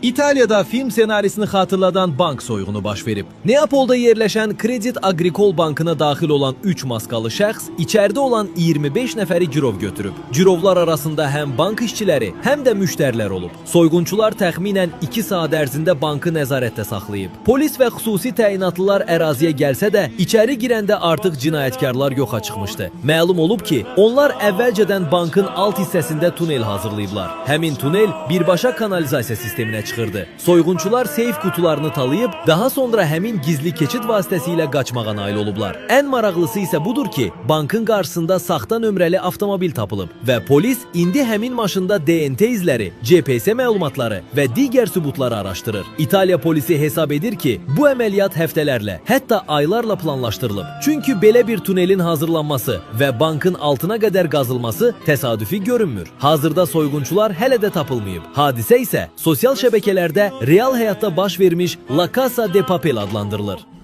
İtalya'da film senarisini hatırladan bank soygunu baş verib. Neapolda yerləşən Credit Agricole bankına daxil olan 3 maskalı şəxs içərdə olan 25 nəfəri girov götürüb. Girovlar arasında həm bank işçiləri, həm də müştərilər olub. Soyğunçular təxminən 2 saat ərzində bankı nəzarətdə saxlayıb. Polis və xüsusi təyinatlılar əraziyə gəlsə də, içəri girəndə artıq cinayətkarlar yoxa çıxmışdı. Məlum olub ki, onlar əvvəlcədən bankın alt hissəsində tunel hazırlayıblar. Həmin tunel birbaşa kanalizasiya sisteminə çıxırdı. Soyğunçular seyf qutularını talayıb, daha sonra həmin gizli keçid vasitəsilə qaçmağa nail olublar. Ən maraqlısı isə budur ki, bankın qarşısında saxta nömrəli avtomobil tapılıb və polis indi həmin maşında DNT izləri, GPS məlumatları və digər sübutları araşdırır. İtaliya polisi hesab edir ki, bu əməliyyat həftələrlə, hətta aylarla planlaşdırılıb. Çünki belə bir tunelin hazırlanması və bankın altına qədər qazılması təsadüfi görünmür. Hazırda soyğunçular hələ də tapılmayıb. Hadisə isə sosial şəbəkələrdə real həyatda baş vermiş La Casa de Papel adlandırılır.